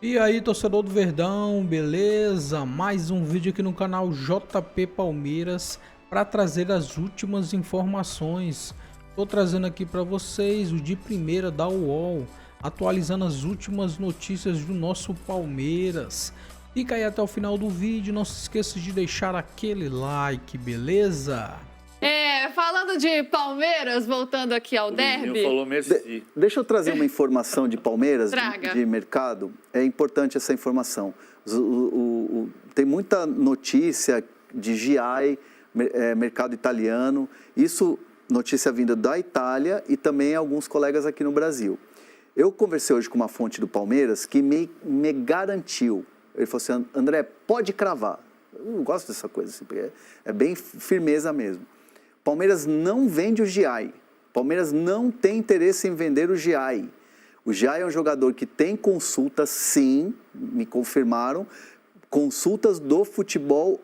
E aí, torcedor do Verdão, beleza? Mais um vídeo aqui no canal JP Palmeiras para trazer as últimas informações. Tô trazendo aqui para vocês o de primeira da UOL, atualizando as últimas notícias do nosso Palmeiras. Fica aí até o final do vídeo, não se esqueça de deixar aquele like, beleza? Falando de Palmeiras, voltando aqui ao O vizinho derby. falou Messi. Deixa eu trazer uma informação de Palmeiras, Traga. de mercado. É importante essa informação. Tem muita notícia de GI, mercado italiano. Isso, notícia vinda da Itália e também alguns colegas aqui no Brasil. Eu conversei hoje com uma fonte do Palmeiras que me garantiu. Ele falou assim, André, pode cravar. Eu gosto dessa coisa, assim, porque é bem firmeza mesmo. Palmeiras não vende o GI. Palmeiras não tem interesse em vender o GI. O GI é um jogador que tem consultas, sim, me confirmaram, consultas do futebol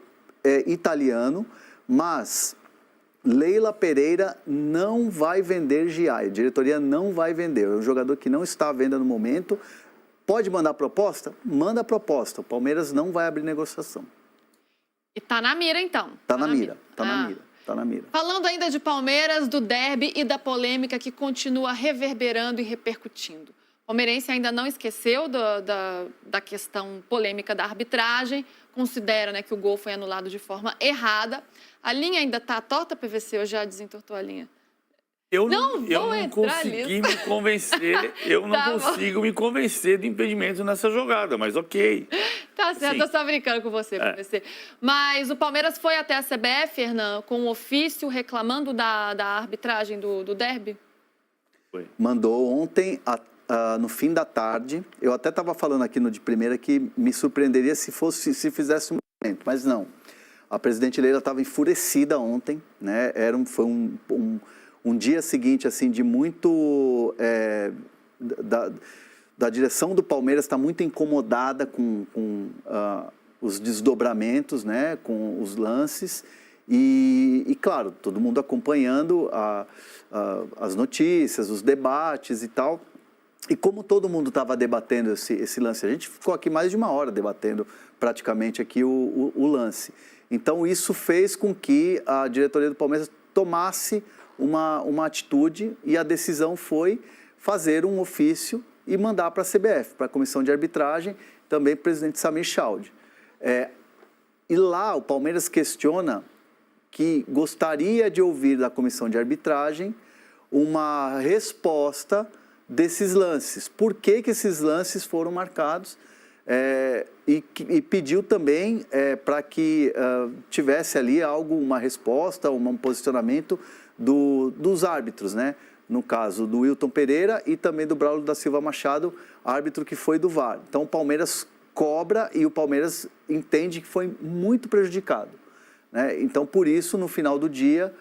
italiano, mas Leila Pereira não vai vender GI, a diretoria não vai vender. É um jogador que não está à venda no momento. Pode mandar proposta? Manda proposta. O Palmeiras não vai abrir negociação. E tá na mira, então. Tá na mira. Tá na mira. Falando ainda de Palmeiras, do derby e da polêmica que continua reverberando e repercutindo. O palmeirense ainda não esqueceu da questão polêmica da arbitragem, considera, né, que o gol foi anulado de forma errada. A linha ainda está torta, PVC, ou já desentortou a linha? Eu Não não consegui me convencer, consigo me convencer do impedimento nessa jogada, mas ok. Tá certo, Sim. eu só brincando com você, PVC. Mas o Palmeiras foi até a CBF, Hernan, com um ofício reclamando da arbitragem do derby? Foi. Mandou ontem, no fim da tarde. Eu até estava falando aqui no de primeira que me surpreenderia se fizesse um movimento, mas não. A presidente Leila estava enfurecida ontem, né? Foi um dia seguinte, assim, de muito... da direção do Palmeiras está muito incomodada com os desdobramentos, né? Com os lances. E claro, todo mundo acompanhando as notícias, os debates e tal. E como todo mundo estava debatendo esse lance, a gente ficou aqui mais de uma hora debatendo praticamente aqui o lance. Então isso fez com que a diretoria do Palmeiras tomasse uma atitude e a decisão foi fazer um ofício e mandar para a CBF, para a Comissão de Arbitragem, também para o presidente Samir Chaud. E lá o Palmeiras questiona que gostaria de ouvir da Comissão de Arbitragem uma resposta desses lances. Por que esses lances foram marcados? E pediu também para que tivesse ali uma resposta, um posicionamento dos árbitros, né? No caso do Wilton Pereira e também do Braulio da Silva Machado, árbitro que foi do VAR. Então o Palmeiras cobra e o Palmeiras entende que foi muito prejudicado, né? Então por isso, no final do dia,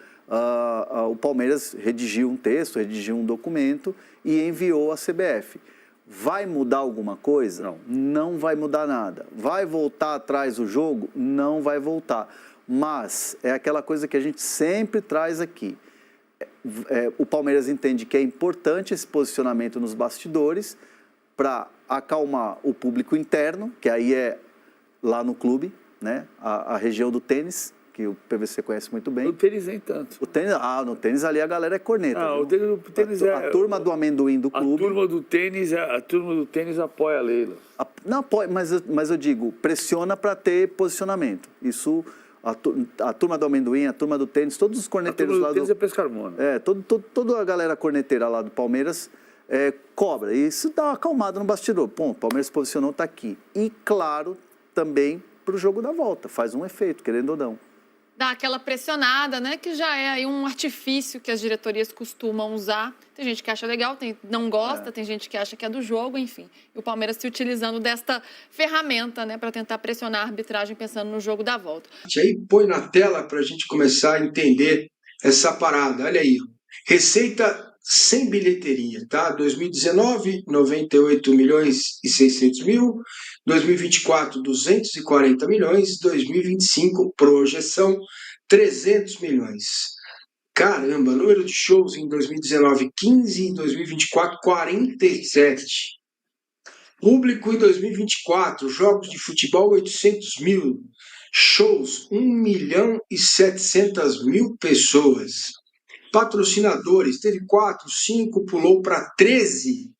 o Palmeiras redigiu um texto, redigiu um documento e enviou à CBF. Vai mudar alguma coisa? Não. Não vai mudar nada. Vai voltar atrás o jogo? Não vai voltar. Mas é aquela coisa que a gente sempre traz aqui. O Palmeiras entende que é importante esse posicionamento nos bastidores para acalmar o público interno, que aí é lá no clube, né? A região do tênis, que o PVC conhece muito bem. O tênis nem tanto. No tênis ali a galera é corneta. O tênis a turma do amendoim do clube. A turma do tênis apoia a Leila. Não apoia, mas eu digo, pressiona para ter posicionamento. Isso, a turma do amendoim, a turma do tênis, todos os corneteiros lá do... A turma do tênis é pescarmona. Toda a galera corneteira lá do Palmeiras cobra. E isso dá uma acalmada no bastidor. Pô, o Palmeiras se posicionou, está aqui. E, claro, também para o jogo da volta. Faz um efeito, querendo ou não. Dá aquela pressionada, né? Que já é aí um artifício que as diretorias costumam usar. Tem gente que acha legal, não gosta, tem gente que acha que é do jogo, enfim. E o Palmeiras se utilizando desta ferramenta, né? Para tentar pressionar a arbitragem pensando no jogo da volta. Aí põe na tela para a gente começar a entender essa parada. Olha aí, receita sem bilheteria, tá? 2019, 98 milhões e 600 mil. 2024, 240 milhões. 2025, projeção, 300 milhões. Caramba, número de shows em 2019, 15. Em 2024, 47. Público em 2024, jogos de futebol 800 mil, shows 1.700.000 pessoas. Patrocinadores, teve 4, 5, pulou para 13.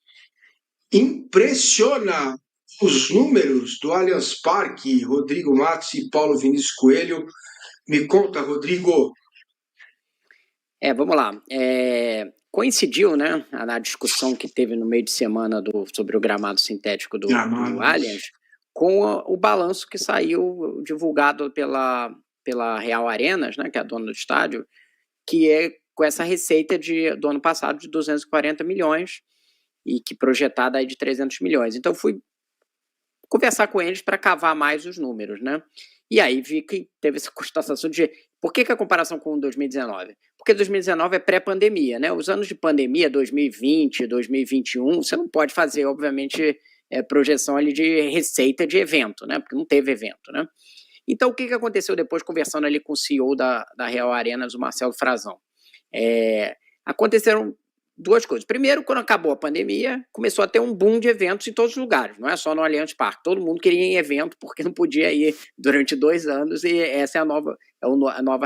Impressiona os números do Allianz Parque, Rodrigo Matos e Paulo Vinícius Coelho. Me conta, Rodrigo. Vamos lá. Coincidiu, né, na discussão que teve no meio de semana sobre o gramado sintético do Allianz, com o balanço que saiu divulgado pela Real Arenas, né, que é a dona do estádio, que é com essa receita do ano passado de 240 milhões e que projetada aí de 300 milhões. Então, fui conversar com eles para cavar mais os números, né? E aí vi que teve essa constatação de por que a comparação com 2019? Porque 2019 é pré-pandemia, né? Os anos de pandemia, 2020, 2021, você não pode fazer, obviamente, projeção ali de receita de evento, né? Porque não teve evento, né? Então, o que aconteceu depois, conversando ali com o CEO da Real Arenas, o Marcelo Frazão? Aconteceram duas coisas. Primeiro, quando acabou a pandemia, começou a ter um boom de eventos em todos os lugares, não é só no Allianz Parque. Todo mundo queria ir em evento porque não podia ir durante 2 anos e essa é a nova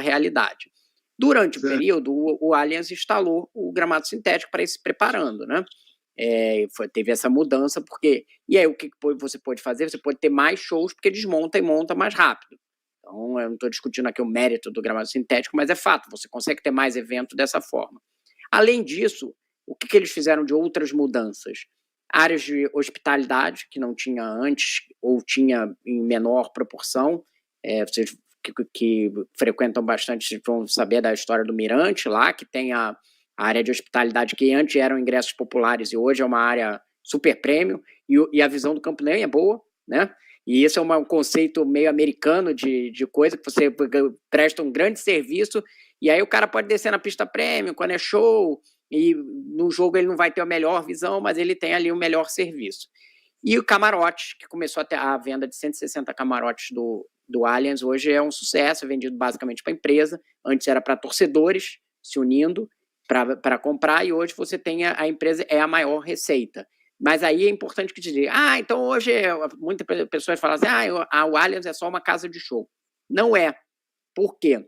realidade. Durante o período, o Allianz instalou o gramado sintético para ir se preparando, né? Teve essa mudança, porque... E aí, o que você pode fazer? Você pode ter mais shows, porque desmonta e monta mais rápido. Então, eu não estou discutindo aqui o mérito do gramado sintético, mas é fato, você consegue ter mais evento dessa forma. Além disso, o que eles fizeram de outras mudanças? Áreas de hospitalidade, que não tinha antes, ou tinha em menor proporção. Vocês que frequentam bastante vão saber da história do Mirante lá, que tem a área de hospitalidade que antes eram ingressos populares e hoje é uma área super premium, e a visão do Campo Neném é boa, né? E isso é um conceito meio americano de coisa, que você presta um grande serviço, e aí o cara pode descer na pista premium quando é show, e no jogo ele não vai ter a melhor visão, mas ele tem ali o melhor serviço. E o camarote, que começou a ter a venda de 160 camarotes do Allianz, hoje é um sucesso, é vendido basicamente para a empresa. Antes era para torcedores se unindo para comprar, e hoje você tem a empresa, é a maior receita. Mas aí é importante que te diga, então hoje muitas pessoas falam assim, o Allianz é só uma casa de show. Não é. Por quê?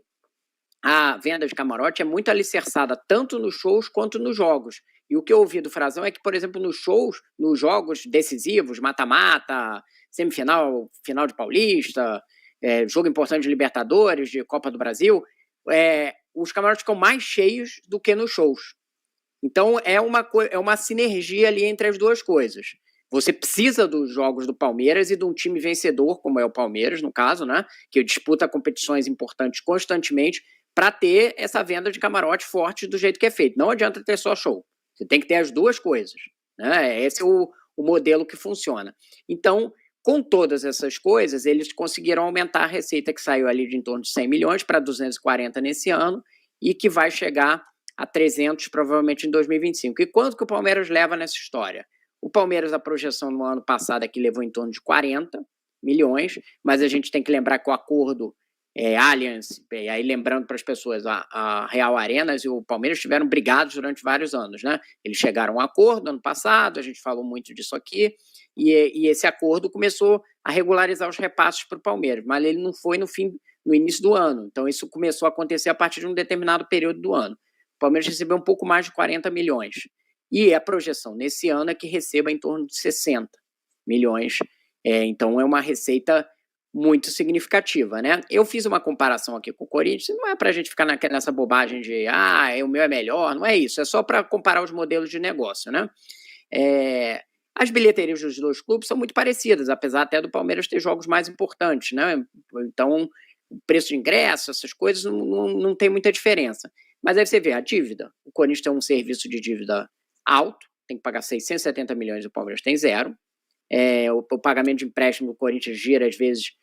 A venda de camarote é muito alicerçada tanto nos shows quanto nos jogos. E o que eu ouvi do Frazão é que, por exemplo, nos shows, nos jogos decisivos, mata-mata, semifinal, final de Paulista, jogo importante de Libertadores, de Copa do Brasil, os camarotes ficam mais cheios do que nos shows. Então, é uma sinergia ali entre as duas coisas. Você precisa dos jogos do Palmeiras e de um time vencedor, como é o Palmeiras, no caso, né, que disputa competições importantes constantemente, para ter essa venda de camarote forte do jeito que é feito. Não adianta ter só show. Você tem que ter as duas coisas, né? Esse é o modelo que funciona. Então, com todas essas coisas, eles conseguiram aumentar a receita, que saiu ali de em torno de 100 milhões para 240 nesse ano, e que vai chegar a 300 provavelmente em 2025. E quanto que o Palmeiras leva nessa história? O Palmeiras, a projeção no ano passado aqui levou em torno de 40 milhões, mas a gente tem que lembrar que o acordo Allianz, aí lembrando para as pessoas, a Real Arenas e o Palmeiras estiveram brigados durante vários anos, né? Eles chegaram a um acordo ano passado, a gente falou muito disso aqui, e esse acordo começou a regularizar os repasses para o Palmeiras, mas ele não foi no início do ano, então isso começou a acontecer a partir de um determinado período do ano. O Palmeiras recebeu um pouco mais de 40 milhões, e a projeção nesse ano é que receba em torno de 60 milhões, então é uma receita muito significativa, né? Eu fiz uma comparação aqui com o Corinthians, não é para a gente ficar nessa bobagem de o meu é melhor, não é isso, é só para comparar os modelos de negócio, né? As bilheterias dos dois clubes são muito parecidas, apesar até do Palmeiras ter jogos mais importantes, né? Então, o preço de ingresso, essas coisas não tem muita diferença. Mas aí você vê a dívida, o Corinthians tem um serviço de dívida alto, tem que pagar 670 milhões, o Palmeiras tem 0. O pagamento de empréstimo do Corinthians gira, às vezes,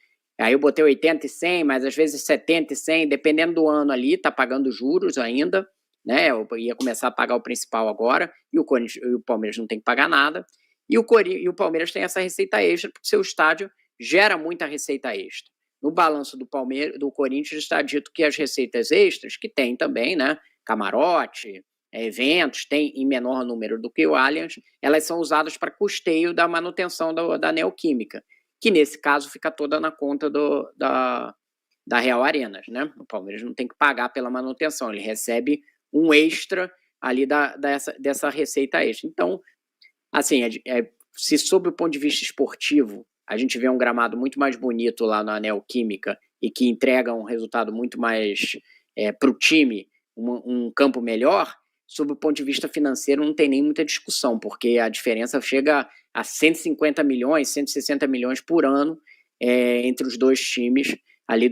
aí eu botei 80 e 100, mas às vezes 70 e 100, dependendo do ano ali, tá pagando juros ainda, né? Eu ia começar a pagar o principal agora, e o Palmeiras não tem que pagar nada, e o Palmeiras tem essa receita extra, porque seu estádio gera muita receita extra. No balanço do Corinthians está dito que as receitas extras, que tem também, né? Camarote, eventos, tem em menor número do que o Allianz, elas são usadas para custeio da manutenção da Neoquímica, que nesse caso fica toda na conta da Real Arenas, né? O Palmeiras não tem que pagar pela manutenção, ele recebe um extra ali dessa receita extra. Então, assim, se sob o ponto de vista esportivo, a gente vê um gramado muito mais bonito lá na Neoquímica e que entrega um resultado muito mais para o time, um campo melhor, sob o ponto de vista financeiro não tem nem muita discussão, porque a diferença chega a 150 milhões, 160 milhões por ano entre os dois times, ali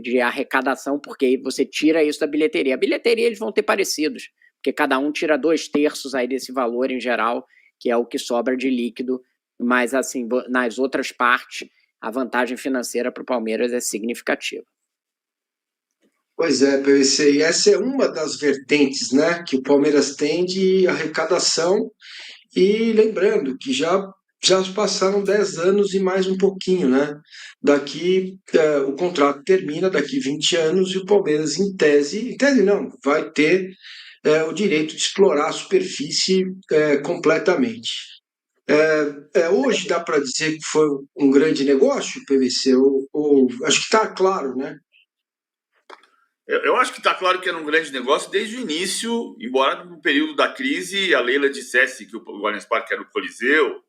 de arrecadação, porque aí você tira isso da bilheteria. A bilheteria eles vão ter parecidos, porque cada um tira 2/3 aí desse valor em geral, que é o que sobra de líquido, mas assim, nas outras partes, a vantagem financeira para o Palmeiras é significativa. Pois é, PVC, e essa é uma das vertentes, né, que o Palmeiras tem de arrecadação, e lembrando que já passaram 10 anos e mais um pouquinho, né? Daqui, o contrato termina daqui 20 anos e o Palmeiras, em tese não, vai ter o direito de explorar a superfície completamente. Hoje dá para dizer que foi um grande negócio, PVC, ou acho que está claro, né? Eu acho que está claro que era um grande negócio desde o início, embora no período da crise a Leila dissesse que o Allianz Parque era o Coliseu,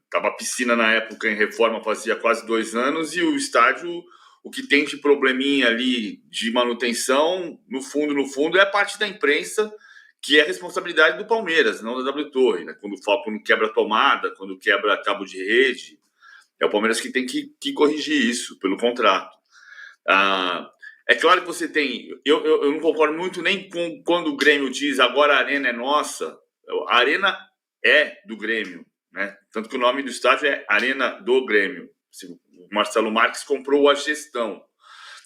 estava a piscina na época em reforma fazia quase 2 anos, e o estádio, o que tem de probleminha ali de manutenção, no fundo, é a parte da imprensa, que é responsabilidade do Palmeiras, não da W Torre, né? Quando quebra tomada, quando quebra cabo de rede, é o Palmeiras que tem que corrigir isso pelo contrato. É claro que você tem... Eu não concordo muito nem com quando o Grêmio diz agora a arena é nossa. A arena é do Grêmio, né? Tanto que o nome do estádio é Arena do Grêmio. O Marcelo Marques comprou a gestão.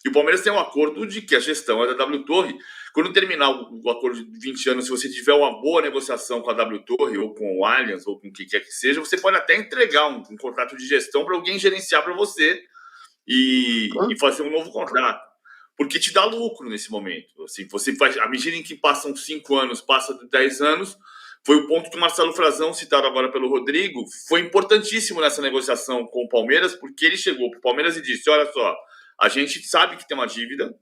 E o Palmeiras tem um acordo de que a gestão é da W Torre. Quando terminar o acordo de 20 anos, se você tiver uma boa negociação com a W Torre, ou com o Allianz, ou com o que quer que seja, você pode até entregar um contrato de gestão para alguém gerenciar para você e fazer um novo contrato. Porque te dá lucro nesse momento. Assim, você faz, à medida em que passam 5 anos, passa de 10 anos, foi o ponto que o Marcelo Frazão, citado agora pelo Rodrigo, foi importantíssimo nessa negociação com o Palmeiras, porque ele chegou para o Palmeiras e disse, olha só, a gente sabe que tem uma dívida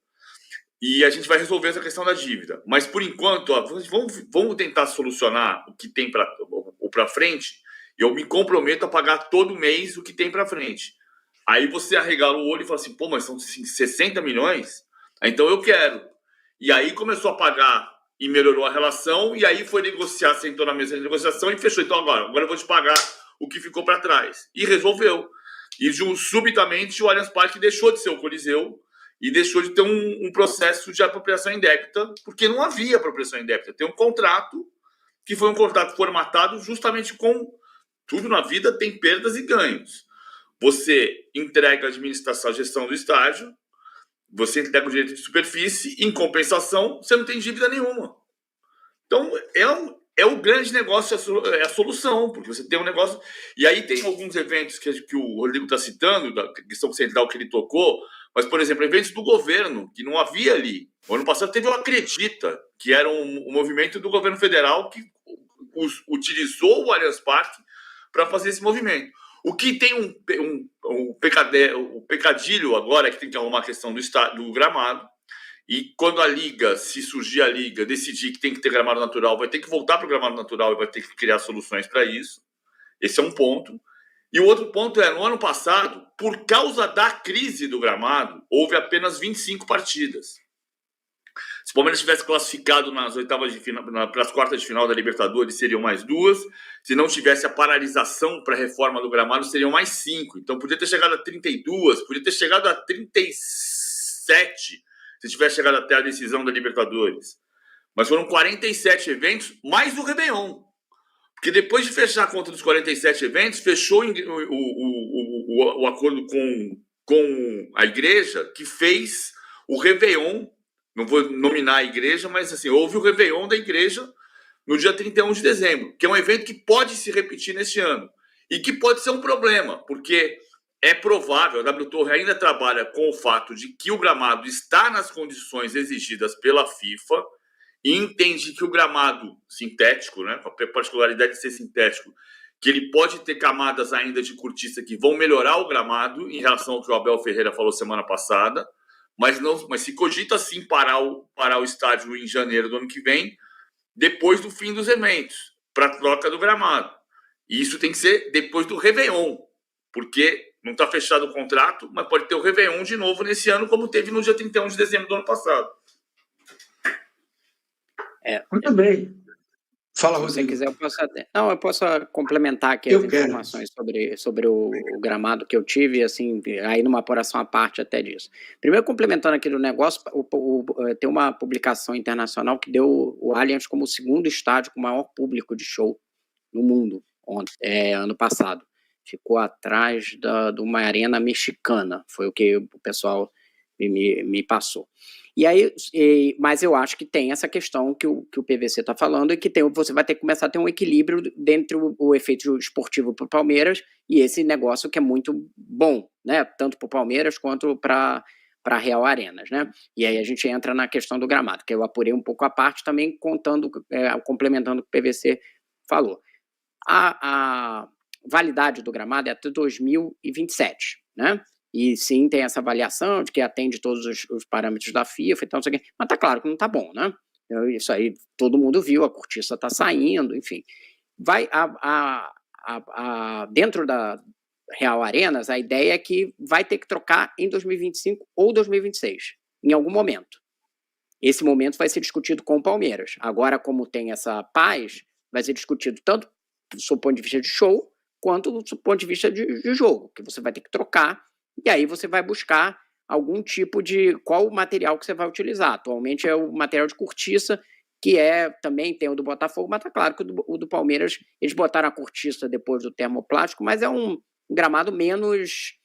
e a gente vai resolver essa questão da dívida. Mas, por enquanto, vamos tentar solucionar o que tem para frente, e eu me comprometo a pagar todo mês o que tem para frente. Aí você arregala o olho e fala assim, pô, mas são 60 milhões? Então eu quero. E aí começou a pagar e melhorou a relação, e aí foi negociar, sentou na mesa de negociação e fechou. Então agora eu vou te pagar o que ficou para trás. E resolveu. E subitamente o Allianz Parque deixou de ser o Coliseu e deixou de ter um processo de apropriação indébita, porque não havia apropriação indébita. Tem um contrato que foi um contrato formatado justamente com tudo na vida tem perdas e ganhos. Você entrega a administração, a gestão do estádio, você entrega o direito de superfície, em compensação, você não tem dívida nenhuma. Então, é o grande negócio, é a solução, porque você tem um negócio... E aí tem alguns eventos que o Rodrigo está citando, da questão central que ele tocou, mas, por exemplo, eventos do governo, que não havia ali. O ano passado teve o Acredita, que era um movimento do governo federal que utilizou o Allianz Parque para fazer esse movimento. O que tem um pecadilho agora, que tem que arrumar a questão do gramado, e quando se surgir a Liga, decidir que tem que ter gramado natural, vai ter que voltar para o gramado natural e vai ter que criar soluções para isso. Esse é um ponto. E o outro ponto no ano passado, por causa da crise do gramado, houve apenas 25 partidas. Se o Palmeiras tivesse classificado nas oitavas de final, para as quartas de final da Libertadores, seriam mais 2. Se não tivesse a paralisação para a reforma do gramado, seriam mais 5. Então, podia ter chegado a 32, podia ter chegado a 37, se tivesse chegado até a decisão da Libertadores. Mas foram 47 eventos, mais o Réveillon. Porque depois de fechar a conta dos 47 eventos, fechou o acordo com a igreja, que fez o Réveillon. Não vou nominar a igreja, mas assim, houve o Réveillon da igreja no dia 31 de dezembro, que é um evento que pode se repetir neste ano. E que pode ser um problema, porque é provável, a W Torre ainda trabalha com o fato de que o gramado está nas condições exigidas pela FIFA, e entende que o gramado sintético, né, com a particularidade de ser sintético, que ele pode ter camadas ainda de cortiça que vão melhorar o gramado em relação ao que o Abel Ferreira falou semana passada, mas se cogita sim parar o estádio em janeiro do ano que vem, depois do fim dos eventos, para troca do gramado. E isso tem que ser depois do Réveillon, porque não está fechado o contrato, mas pode ter o Réveillon de novo nesse ano, como teve no dia 31 de dezembro do ano passado. Muito bem. Fala, Se você Rodrigo. quiser, eu posso complementar aqui as informações sobre o gramado que eu tive, assim, aí numa apuração à parte até disso. Primeiro, complementando aqui do negócio, tem uma publicação internacional que deu o Allianz como o segundo estádio com maior público de show no mundo, ano passado. Ficou atrás de uma arena mexicana, foi o que o pessoal me passou. E aí, mas eu acho que tem essa questão que o PVC está falando, e que você vai ter que começar a ter um equilíbrio dentro o efeito esportivo para o Palmeiras e esse negócio que é muito bom, né? Tanto para o Palmeiras quanto para a Real Arenas, né? E aí a gente entra na questão do gramado, que eu apurei um pouco a parte também, complementando o que o PVC falou. A validade do gramado é até 2027, né? E sim, tem essa avaliação de que atende todos os parâmetros da FIFA e tal, não sei o quê. Mas tá claro que não tá bom, né? Isso aí todo mundo viu, a cortiça tá saindo, enfim. Dentro da Real Arenas, a ideia é que vai ter que trocar em 2025 ou 2026, em algum momento. Esse momento vai ser discutido com o Palmeiras. Agora, como tem essa paz, vai ser discutido tanto do seu ponto de vista de show, quanto do seu ponto de vista de jogo, que você vai ter que trocar. E aí você vai buscar algum tipo de... Qual o material que você vai utilizar. Atualmente é o material de cortiça, que também tem o do Botafogo, mas tá claro que o do Palmeiras, eles botaram a cortiça depois do termoplástico, mas é um gramado menos...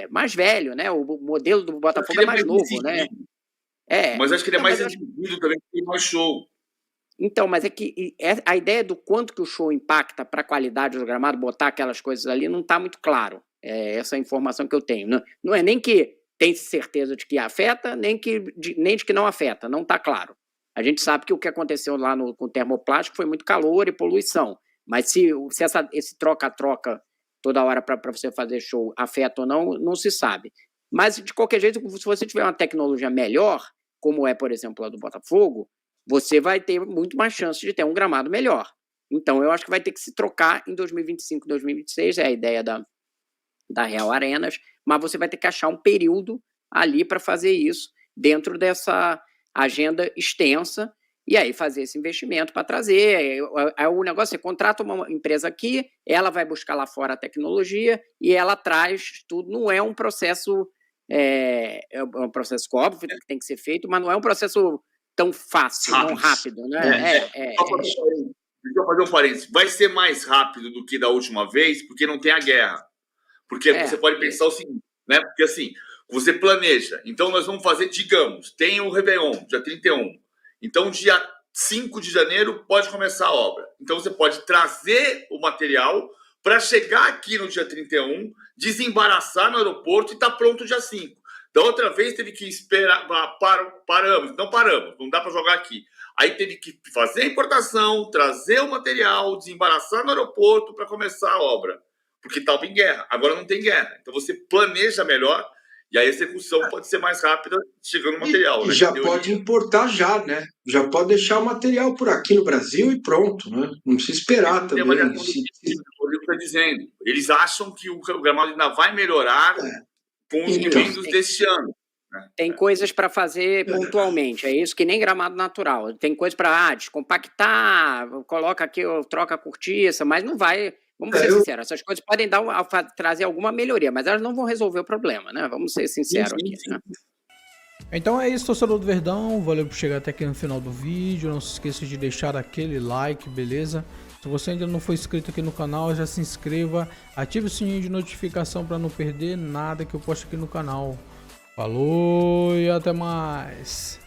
mais velho, né? O modelo do Botafogo é mais novo, né? Mas acho que ele é mais exibido também, porque tem mais show. Então, mas é que a ideia do quanto que o show impacta para a qualidade do gramado, botar aquelas coisas ali, não está muito claro. Essa informação que eu tenho. Não é nem que tem certeza de que afeta, nem de que não afeta, não está claro. A gente sabe que o que aconteceu lá com o termoplástico foi muito calor e poluição, mas se esse troca-troca toda hora para você fazer show afeta ou não se sabe. Mas, de qualquer jeito, se você tiver uma tecnologia melhor, como é, por exemplo, a do Botafogo, você vai ter muito mais chance de ter um gramado melhor. Então, eu acho que vai ter que se trocar em 2025, 2026, é a ideia da Real Arenas, mas você vai ter que achar um período ali para fazer isso dentro dessa agenda extensa e aí fazer esse investimento para trazer. O negócio, você contrata uma empresa aqui, ela vai buscar lá fora a tecnologia e ela traz tudo. Não é um processo, é um processo óbvio que tem que ser feito, mas não é um processo tão fácil, tão rápido, né? Deixa eu fazer um parênteses. Vai ser mais rápido do que da última vez, porque não tem a guerra. Porque você pode pensar o seguinte, né? Porque assim, você planeja. Então, nós vamos fazer, digamos, tem o Réveillon, dia 31. Então, dia 5 de janeiro pode começar a obra. Então, você pode trazer o material para chegar aqui no dia 31, desembaraçar no aeroporto e estar pronto dia 5. Da outra vez, teve que esperar, paramos, não dá para jogar aqui. Aí teve que fazer a importação, trazer o material, desembaraçar no aeroporto para começar a obra. Porque estava em guerra. Agora não tem guerra. Então você planeja melhor e a execução pode ser mais rápida chegando o material. E já pode importar já, né? Já pode deixar o material por aqui no Brasil e pronto, né? Não precisa esperar também. O Rodrigo está dizendo. Eles acham que o gramado ainda vai melhorar com os dividendos deste ano. Tem coisas para fazer pontualmente, é isso, que nem gramado natural. Tem coisas para descompactar, coloca aqui, troca a cortiça, mas não vai... Vamos ser sinceros, essas coisas podem trazer alguma melhoria, mas elas não vão resolver o problema, né? Vamos ser sinceros aqui, né? Então é isso, torcedor do Verdão. Valeu por chegar até aqui no final do vídeo. Não se esqueça de deixar aquele like, beleza? Se você ainda não for inscrito aqui no canal, já se inscreva. Ative o sininho de notificação para não perder nada que eu posto aqui no canal. Falou e até mais!